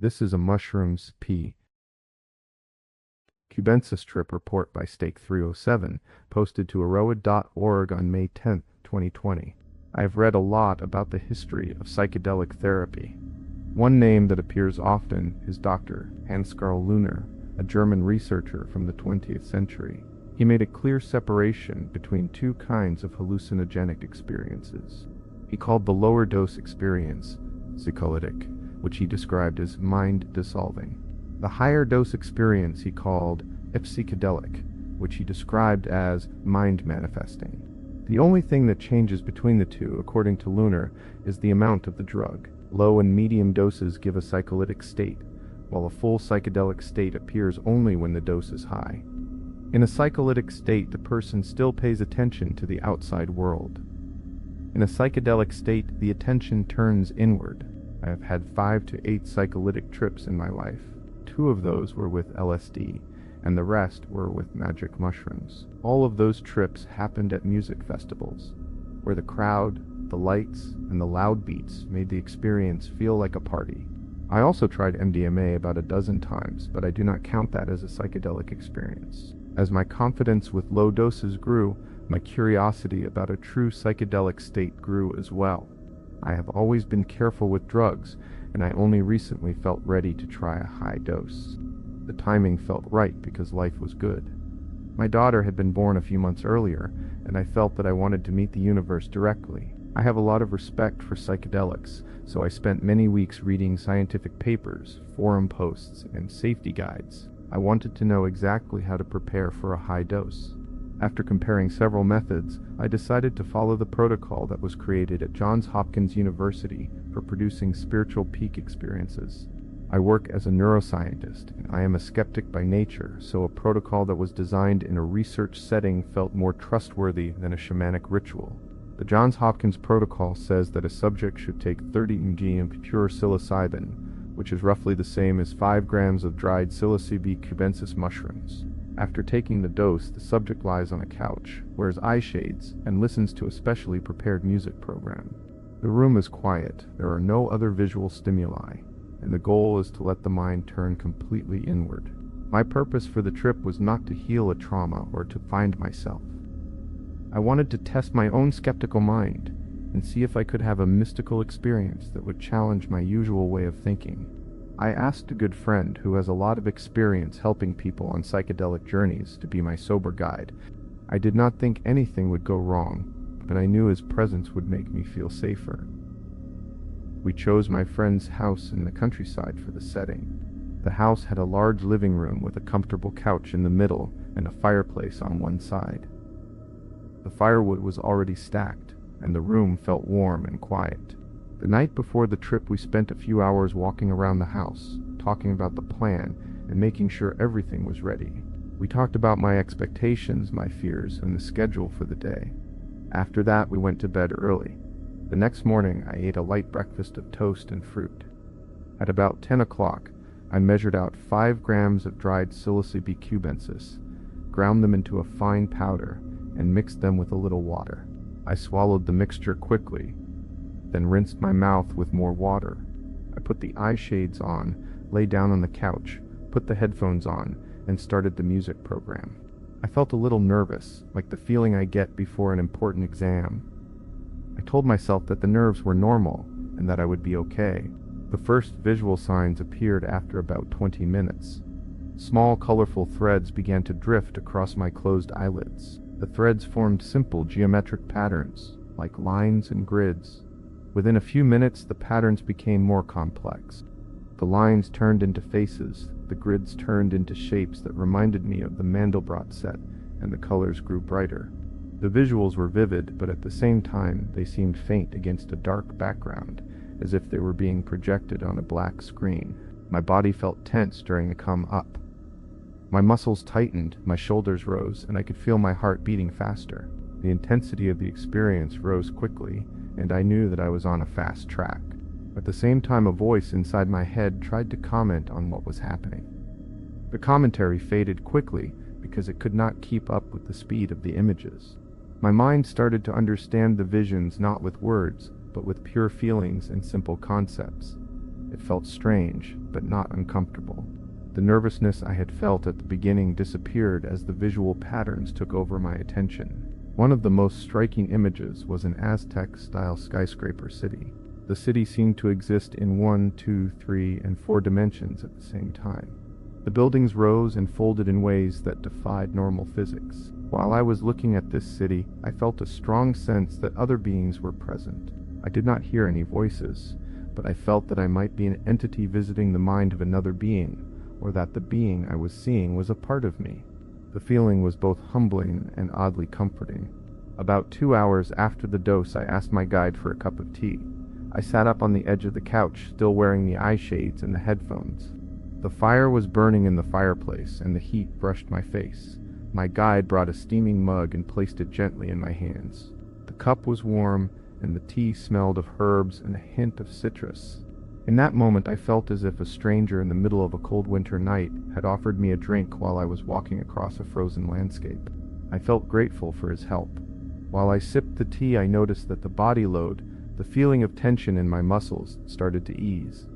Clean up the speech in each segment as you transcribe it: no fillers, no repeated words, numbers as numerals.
This is a mushrooms P. cubensis trip report by Stake 307, posted to aroa.org on May 10, 2020. I have read a lot about the history of psychedelic therapy. One name that appears often is Dr. Hans-Carl Luhner, a German researcher from the 20th century. He made a clear separation between two kinds of hallucinogenic experiences. He called the lower dose experience psycholytic, which he described as mind-dissolving. The higher dose experience he called psychedelic, which he described as mind-manifesting. The only thing that changes between the two, according to Luhner, is the amount of the drug. Low and medium doses give a psycholytic state, while a full psychedelic state appears only when the dose is high. In a psycholytic state, the person still pays attention to the outside world. In a psychedelic state, the attention turns inward. I have had 5 to 8 psycholytic trips in my life. 2 of those were with LSD, and the rest were with magic mushrooms. All of those trips happened at music festivals, where the crowd, the lights, and the loud beats made the experience feel like a party. I also tried MDMA about a dozen times, but I do not count that as a psychedelic experience. As my confidence with low doses grew, my curiosity about a true psychedelic state grew as well. I have always been careful with drugs, and I only recently felt ready to try a high dose. The timing felt right because life was good. My daughter had been born a few months earlier, and I felt that I wanted to meet the universe directly. I have a lot of respect for psychedelics, so I spent many weeks reading scientific papers, forum posts, and safety guides. I wanted to know exactly how to prepare for a high dose. After comparing several methods, I decided to follow the protocol that was created at Johns Hopkins University for producing spiritual peak experiences. I work as a neuroscientist, and I am a skeptic by nature, so a protocol that was designed in a research setting felt more trustworthy than a shamanic ritual. The Johns Hopkins protocol says that a subject should take 30 mg of pure psilocybin, which is roughly the same as 5 grams of dried Psilocybe cubensis mushrooms. After taking the dose, the subject lies on a couch, wears eyeshades, and listens to a specially prepared music program. The room is quiet, there are no other visual stimuli, and the goal is to let the mind turn completely inward. My purpose for the trip was not to heal a trauma or to find myself. I wanted to test my own skeptical mind and see if I could have a mystical experience that would challenge my usual way of thinking. I asked a good friend who has a lot of experience helping people on psychedelic journeys to be my sober guide. I did not think anything would go wrong, but I knew his presence would make me feel safer. We chose my friend's house in the countryside for the setting. The house had a large living room with a comfortable couch in the middle and a fireplace on one side. The firewood was already stacked, and the room felt warm and quiet. The night before the trip, we spent a few hours walking around the house, talking about the plan and making sure everything was ready. We talked about my expectations, my fears, and the schedule for the day. After that, we went to bed early. The next morning, I ate a light breakfast of toast and fruit. At about 10 o'clock, I measured out 5 grams of dried Psilocybe cubensis, ground them into a fine powder, and mixed them with a little water. I swallowed the mixture quickly, then rinsed my mouth with more water. I put the eye shades on, lay down on the couch, put the headphones on, and started the music program. I felt a little nervous, like the feeling I get before an important exam. I told myself that the nerves were normal and that I would be okay. The first visual signs appeared after about 20 minutes. Small, colorful threads began to drift across my closed eyelids. The threads formed simple geometric patterns, like lines and grids. Within a few minutes, the patterns became more complex. The lines turned into faces, the grids turned into shapes that reminded me of the Mandelbrot set, and the colors grew brighter. The visuals were vivid, but at the same time, they seemed faint against a dark background, as if they were being projected on a black screen. My body felt tense during the come up. My muscles tightened, my shoulders rose, and I could feel my heart beating faster. The intensity of the experience rose quickly, and I knew that I was on a fast track. At the same time, a voice inside my head tried to comment on what was happening. The commentary faded quickly because it could not keep up with the speed of the images. My mind started to understand the visions not with words, but with pure feelings and simple concepts. It it felt strange, but not uncomfortable. The nervousness I had felt at the beginning disappeared as the visual patterns took over my attention. One of the most striking images was an Aztec-style skyscraper city. The city seemed to exist in 1, 2, 3, and 4 dimensions at the same time. The buildings rose and folded in ways that defied normal physics. While I was looking at this city, I felt a strong sense that other beings were present. I did not hear any voices, but I felt that I might be an entity visiting the mind of another being, or that the being I was seeing was a part of me. The feeling was both humbling and oddly comforting. About 2 hours after the dose, I asked my guide for a cup of tea. I sat up on the edge of the couch, still wearing the eye shades and the headphones. The fire was burning in the fireplace, and the heat brushed my face. My guide brought a steaming mug and placed it gently in my hands. The cup was warm, and the tea smelled of herbs and a hint of citrus. In that moment, I felt as if a stranger in the middle of a cold winter night had offered me a drink while I was walking across a frozen landscape. I felt grateful for his help. While I sipped the tea, I noticed that the body load, the feeling of tension in my muscles, started to ease.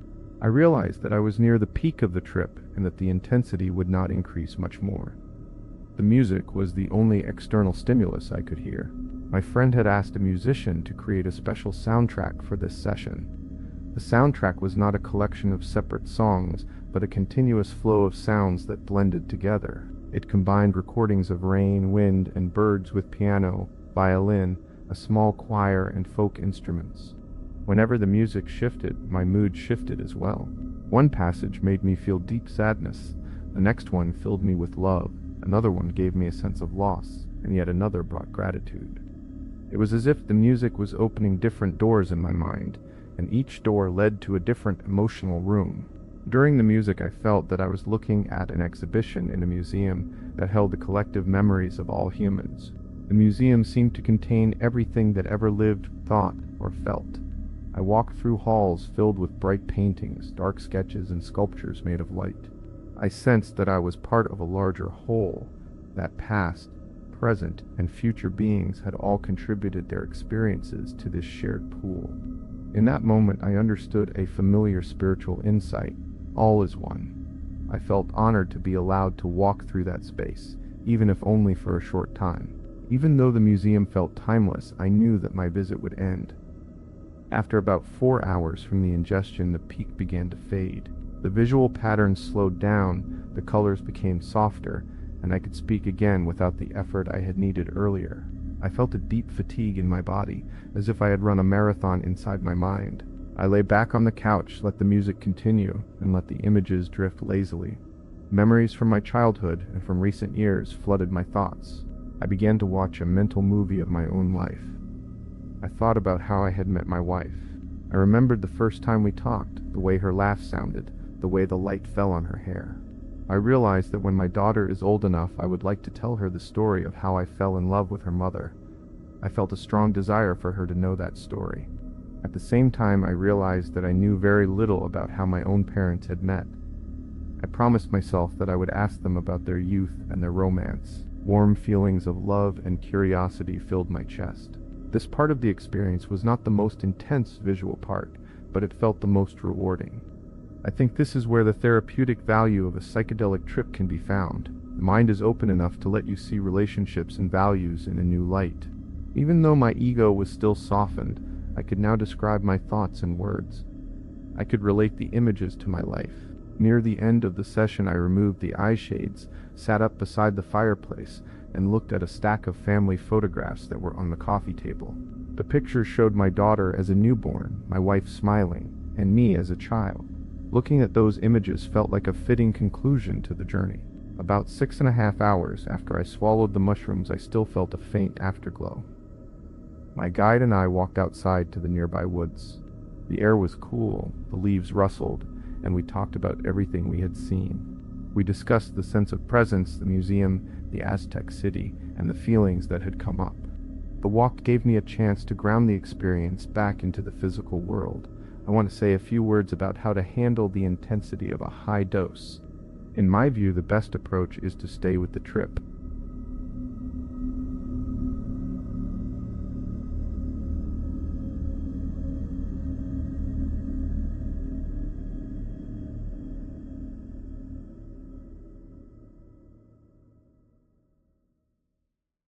I realized that I was near the peak of the trip and that the intensity would not increase much more. The music was the only external stimulus I could hear. My friend had asked a musician to create a special soundtrack for this session. The soundtrack was not a collection of separate songs, but a continuous flow of sounds that blended together. It combined recordings of rain, wind, and birds with piano, violin, a small choir, and folk instruments. Whenever the music shifted, my mood shifted as well. One passage made me feel deep sadness, the next one filled me with love, another one gave me a sense of loss, and yet another brought gratitude. It was as if the music was opening different doors in my mind, and each door led to a different emotional room. During the music, I felt that I was looking at an exhibition in a museum that held the collective memories of all humans. The museum seemed to contain everything that ever lived, thought, or felt. I walked through halls filled with bright paintings, dark sketches, and sculptures made of light. I sensed that I was part of a larger whole, that past, present, and future beings had all contributed their experiences to this shared pool. In that moment, I understood a familiar spiritual insight. All is one. I felt honored to be allowed to walk through that space, even if only for a short time. Even though the museum felt timeless, I knew that my visit would end. After about 4 hours from the ingestion, the peak began to fade. The visual patterns slowed down, the colors became softer, and I could speak again without the effort I had needed earlier. I felt a deep fatigue in my body, as if I had run a marathon inside my mind. I lay back on the couch, let the music continue, and let the images drift lazily. Memories from my childhood and from recent years flooded my thoughts. I began to watch a mental movie of my own life. I thought about how I had met my wife. I remembered the first time we talked, the way her laugh sounded, the way the light fell on her hair. I realized that when my daughter is old enough, I would like to tell her the story of how I fell in love with her mother. I felt a strong desire for her to know that story. At the same time, I realized that I knew very little about how my own parents had met. I promised myself that I would ask them about their youth and their romance. Warm feelings of love and curiosity filled my chest. This part of the experience was not the most intense visual part, but it felt the most rewarding. I think this is where the therapeutic value of a psychedelic trip can be found. The mind is open enough to let you see relationships and values in a new light. Even though my ego was still softened, I could now describe my thoughts in words. I could relate the images to my life. Near the end of the session, I removed the eye shades, sat up beside the fireplace, and looked at a stack of family photographs that were on the coffee table. The pictures showed my daughter as a newborn, my wife smiling, and me as a child. Looking at those images felt like a fitting conclusion to the journey. About 6.5 hours after I swallowed the mushrooms, I still felt a faint afterglow. My guide and I walked outside to the nearby woods. The air was cool, the leaves rustled, and we talked about everything we had seen. We discussed the sense of presence, the museum, the Aztec city, and the feelings that had come up. The walk gave me a chance to ground the experience back into the physical world. I want to say a few words about how to handle the intensity of a high dose. In my view, the best approach is to stay with the trip.